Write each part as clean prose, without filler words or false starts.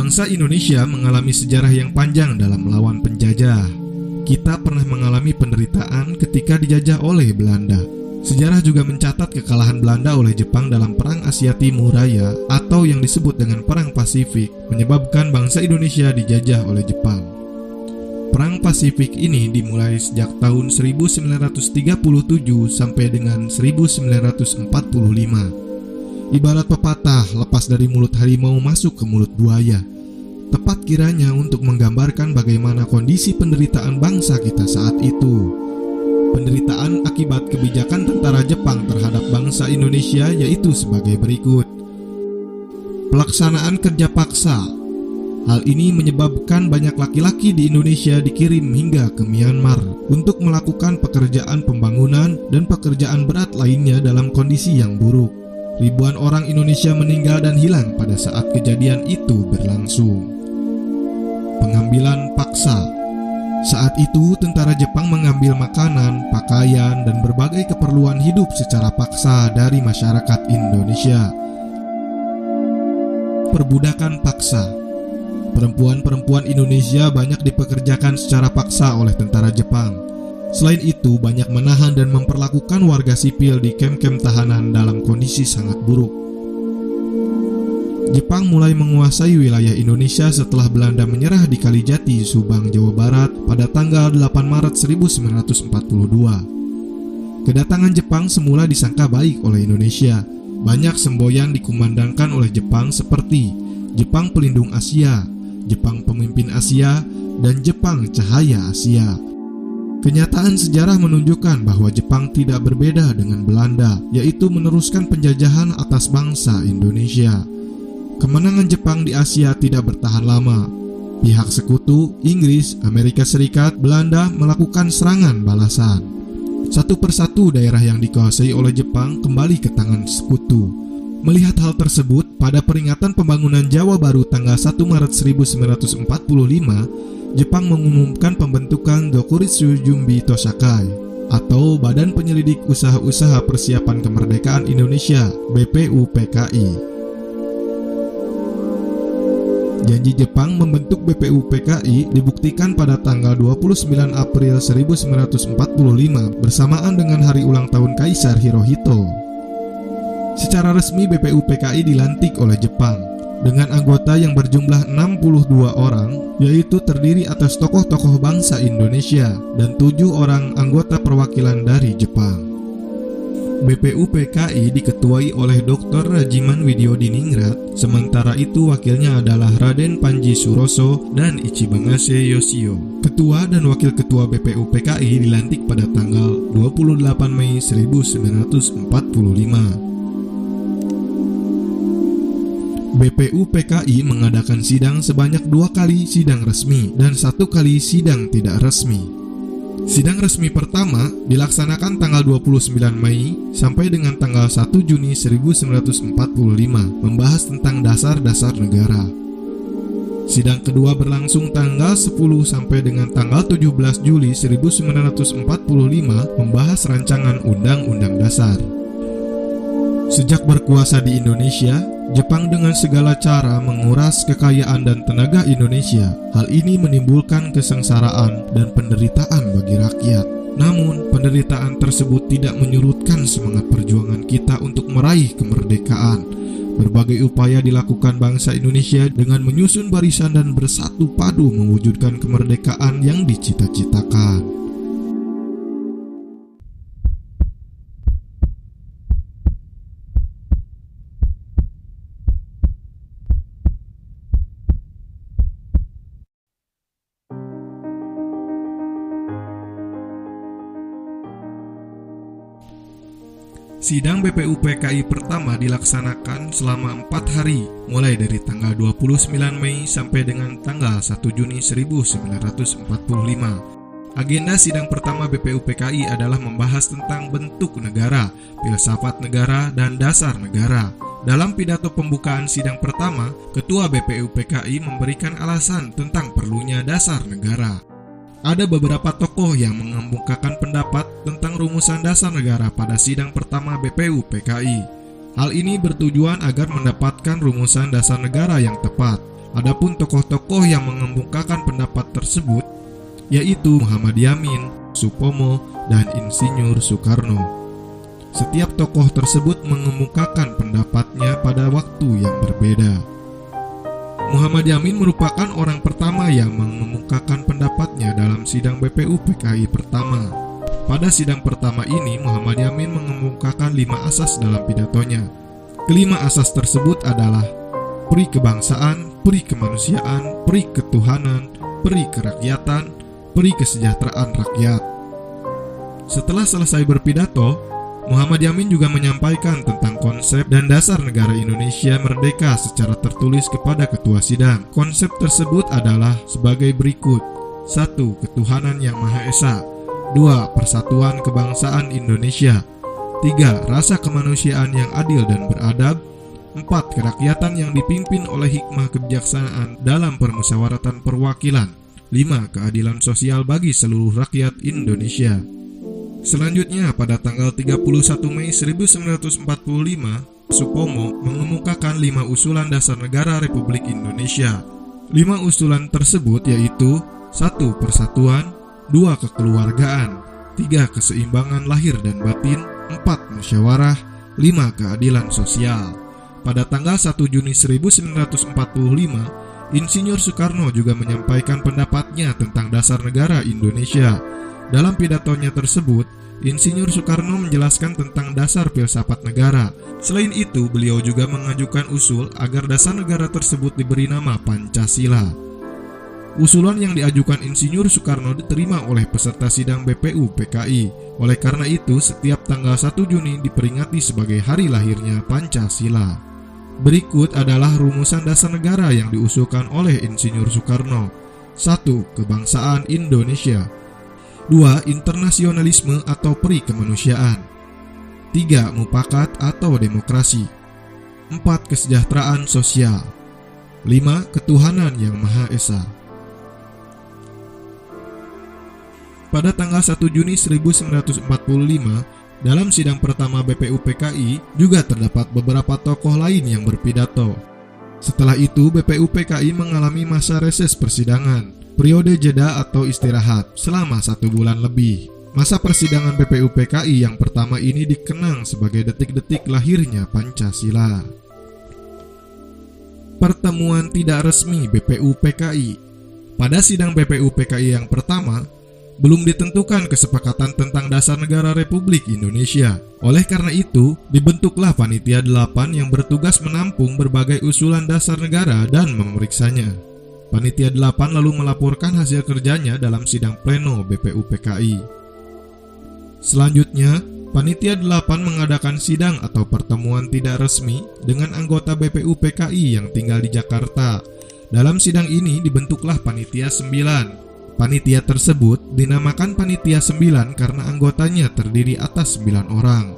Bangsa Indonesia mengalami sejarah yang panjang dalam melawan penjajah. Kita pernah mengalami penderitaan ketika dijajah oleh Belanda. Sejarah juga mencatat kekalahan Belanda oleh Jepang dalam Perang Asia Timur Raya atau yang disebut dengan Perang Pasifik, menyebabkan bangsa Indonesia dijajah oleh Jepang. Perang Pasifik ini dimulai sejak tahun 1937 sampai dengan 1945. Ibarat pepatah, lepas dari mulut harimau masuk ke mulut buaya. Tepat kiranya untuk menggambarkan bagaimana kondisi penderitaan bangsa kita saat itu. Penderitaan akibat kebijakan tentara Jepang terhadap bangsa Indonesia yaitu sebagai berikut. Pelaksanaan kerja paksa. Hal ini menyebabkan banyak laki-laki di Indonesia dikirim hingga ke Myanmar untuk melakukan pekerjaan pembangunan dan pekerjaan berat lainnya dalam kondisi yang buruk. Ribuan orang Indonesia meninggal dan hilang pada saat kejadian itu berlangsung. Pengambilan paksa. Saat itu tentara Jepang mengambil makanan, pakaian, dan berbagai keperluan hidup secara paksa dari masyarakat Indonesia. Perbudakan paksa. Perempuan-perempuan Indonesia banyak dipekerjakan secara paksa oleh tentara Jepang. Selain itu, banyak menahan dan memperlakukan warga sipil di kem-kem tahanan dalam kondisi sangat buruk. Jepang mulai menguasai wilayah Indonesia setelah Belanda menyerah di Kalijati, Subang, Jawa Barat pada tanggal 8 Maret 1942. Kedatangan Jepang semula disangka baik oleh Indonesia. Banyak semboyan dikumandangkan oleh Jepang seperti Jepang Pelindung Asia, Jepang Pemimpin Asia, dan Jepang Cahaya Asia. Kenyataan sejarah menunjukkan bahwa Jepang tidak berbeda dengan Belanda, yaitu meneruskan penjajahan atas bangsa Indonesia. Kemenangan Jepang di Asia tidak bertahan lama. Pihak sekutu, Inggris, Amerika Serikat, Belanda melakukan serangan balasan. Satu persatu daerah yang dikuasai oleh Jepang kembali ke tangan sekutu. Melihat hal tersebut, pada peringatan pembangunan Jawa Baru tanggal 1 Maret 1945, Jepang mengumumkan pembentukan Dokuritsu Jumbi Tosakai atau Badan Penyelidik Usaha-Usaha Persiapan Kemerdekaan Indonesia (BPUPKI). Janji Jepang membentuk BPUPKI dibuktikan pada tanggal 29 April 1945 bersamaan dengan hari ulang tahun Kaisar Hirohito. Secara resmi BPUPKI dilantik oleh Jepang dengan anggota yang berjumlah 62 orang, yaitu terdiri atas tokoh-tokoh bangsa Indonesia dan 7 orang anggota perwakilan dari Jepang. BPUPKI diketuai oleh Dr. Rajiman Widyodiningrat, sementara itu wakilnya adalah Raden Panji Suroso dan Ichibangase Yoshio. Ketua dan wakil ketua BPUPKI dilantik pada tanggal 28 Mei 1945. BPUPKI mengadakan sidang sebanyak 2 kali sidang resmi dan 1 kali sidang tidak resmi. Sidang resmi pertama dilaksanakan tanggal 29 Mei sampai dengan tanggal 1 Juni 1945, membahas tentang dasar-dasar negara. Sidang kedua berlangsung tanggal 10 sampai dengan tanggal 17 Juli 1945, membahas rancangan Undang-Undang Dasar. Sejak berkuasa di Indonesia, Jepang dengan segala cara menguras kekayaan dan tenaga Indonesia. Hal ini menimbulkan kesengsaraan dan penderitaan bagi rakyat. Namun, penderitaan tersebut tidak menyurutkan semangat perjuangan kita untuk meraih kemerdekaan. Berbagai upaya dilakukan bangsa Indonesia dengan menyusun barisan dan bersatu padu mewujudkan kemerdekaan yang dicita-citakan. Sidang BPUPKI pertama dilaksanakan selama 4 hari, mulai dari tanggal 29 Mei sampai dengan tanggal 1 Juni 1945. Agenda sidang pertama BPUPKI adalah membahas tentang bentuk negara, filsafat negara, dan dasar negara. Dalam pidato pembukaan sidang pertama, Ketua BPUPKI memberikan alasan tentang perlunya dasar negara. Ada beberapa tokoh yang mengemukakan pendapat tentang rumusan dasar negara pada sidang pertama BPUPKI. Hal ini bertujuan agar mendapatkan rumusan dasar negara yang tepat. Adapun tokoh-tokoh yang mengemukakan pendapat tersebut yaitu Muhammad Yamin, Supomo, dan Insinyur Soekarno. Setiap tokoh tersebut mengemukakan pendapatnya pada waktu yang berbeda. Muhammad Yamin merupakan orang pertama yang mengemukakan pendapatnya dalam sidang BPU PKI pertama. Pada sidang pertama ini, Muhammad Yamin mengemukakan 5 asas dalam pidatonya. Kelima asas tersebut adalah peri kebangsaan, peri kemanusiaan, peri ketuhanan, peri kerakyatan, peri kesejahteraan rakyat. Setelah selesai berpidato, Muhammad Yamin juga menyampaikan tentang konsep dan dasar negara Indonesia merdeka secara tertulis kepada ketua sidang. Konsep tersebut adalah sebagai berikut: 1. Ketuhanan yang Maha Esa. 2. Persatuan kebangsaan Indonesia. 3. Rasa kemanusiaan yang adil dan beradab. 4. Kerakyatan yang dipimpin oleh hikmah kebijaksanaan dalam permusyawaratan perwakilan. 5. Keadilan sosial bagi seluruh rakyat Indonesia. Selanjutnya, pada tanggal 31 Mei 1945, Supomo mengemukakan 5 usulan dasar negara Republik Indonesia. 5 usulan tersebut yaitu: 1. Persatuan, 2. Kekeluargaan, 3. Keseimbangan lahir dan batin, 4. Musyawarah, 5. Keadilan sosial. Pada tanggal 1 Juni 1945, Insinyur Soekarno juga menyampaikan pendapatnya tentang dasar negara Indonesia. Dalam pidatonya tersebut, Insinyur Soekarno menjelaskan tentang dasar filsafat negara. Selain itu, beliau juga mengajukan usul agar dasar negara tersebut diberi nama Pancasila. Usulan yang diajukan Insinyur Soekarno diterima oleh peserta sidang BPU PKI. Oleh karena itu, setiap tanggal 1 Juni diperingati sebagai hari lahirnya Pancasila. Berikut adalah rumusan dasar negara yang diusulkan oleh Insinyur Soekarno. 1. Kebangsaan Indonesia. 2. Internasionalisme atau peri kemanusiaan. 3. Mufakat atau demokrasi. 4. Kesejahteraan sosial. 5. Ketuhanan yang Maha Esa. Pada tanggal 1 Juni 1945, dalam sidang pertama BPU PKI juga terdapat beberapa tokoh lain yang berpidato. Setelah itu, BPU PKI mengalami masa reses persidangan, periode jeda atau istirahat selama 1 bulan lebih. Masa persidangan BPU PKI yang pertama ini dikenang sebagai detik-detik lahirnya Pancasila. Pertemuan tidak resmi BPU PKI. Pada sidang BPU PKI yang pertama, belum ditentukan kesepakatan tentang dasar negara Republik Indonesia. Oleh karena itu, dibentuklah Panitia 8 yang bertugas menampung berbagai usulan dasar negara dan memeriksanya. Panitia 8 lalu melaporkan hasil kerjanya dalam sidang pleno BPU PKI. Selanjutnya, Panitia 8 mengadakan sidang atau pertemuan tidak resmi dengan anggota BPU PKI yang tinggal di Jakarta. Dalam sidang ini dibentuklah Panitia 9. Panitia tersebut dinamakan Panitia 9 karena anggotanya terdiri atas 9 orang.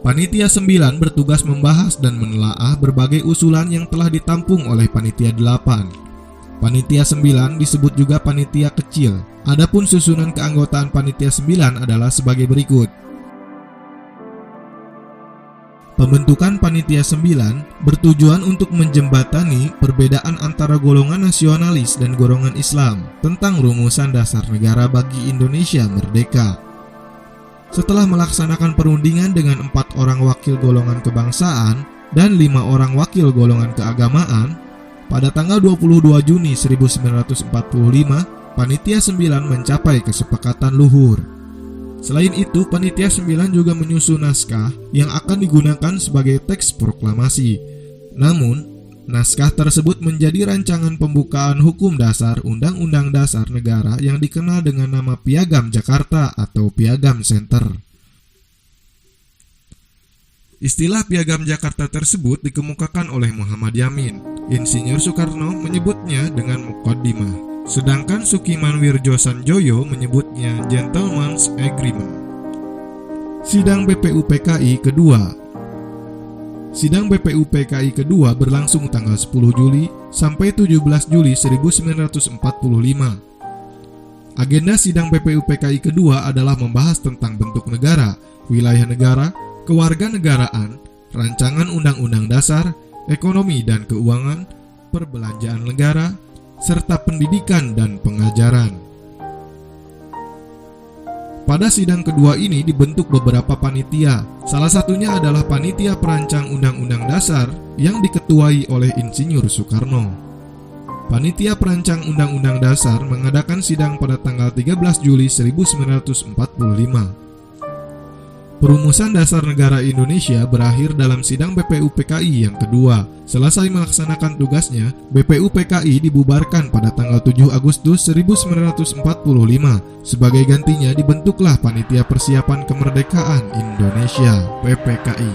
Panitia 9 bertugas membahas dan menelaah berbagai usulan yang telah ditampung oleh Panitia 8. Panitia 9 disebut juga Panitia Kecil. Adapun susunan keanggotaan Panitia 9 adalah sebagai berikut. Pembentukan Panitia 9 bertujuan untuk menjembatani perbedaan antara golongan nasionalis dan golongan Islam tentang rumusan dasar negara bagi Indonesia merdeka. Setelah melaksanakan perundingan dengan 4 orang wakil golongan kebangsaan dan 5 orang wakil golongan keagamaan, pada tanggal 22 Juni 1945, Panitia 9 mencapai kesepakatan luhur. Selain itu, Panitia 9 juga menyusun naskah yang akan digunakan sebagai teks proklamasi. Namun, naskah tersebut menjadi rancangan pembukaan hukum dasar Undang-Undang Dasar Negara yang dikenal dengan nama Piagam Jakarta atau Piagam Center. Istilah Piagam Jakarta tersebut dikemukakan oleh Muhammad Yamin. Insinyur Soekarno menyebutnya dengan Muqaddimah. Sedangkan Sukiman Wirjosanjoyo menyebutnya Gentleman's Agreement. Sidang BPU PKI kedua. Sidang BPU PKI kedua berlangsung tanggal 10 Juli sampai 17 Juli 1945. Agenda sidang BPU PKI kedua adalah membahas tentang bentuk negara, wilayah negara, kewarganegaraan, rancangan undang-undang dasar, ekonomi dan keuangan, perbelanjaan negara, serta pendidikan dan pengajaran. Pada sidang kedua ini dibentuk beberapa panitia. Salah satunya adalah Panitia Perancang Undang-Undang Dasar yang diketuai oleh Insinyur Soekarno. Panitia Perancang Undang-Undang Dasar mengadakan sidang pada tanggal 13 Juli 1945. Perumusan Dasar Negara Indonesia berakhir dalam sidang BPUPKI yang kedua. Selesai melaksanakan tugasnya, BPUPKI dibubarkan pada tanggal 7 Agustus 1945. Sebagai gantinya dibentuklah Panitia Persiapan Kemerdekaan Indonesia (PPKI).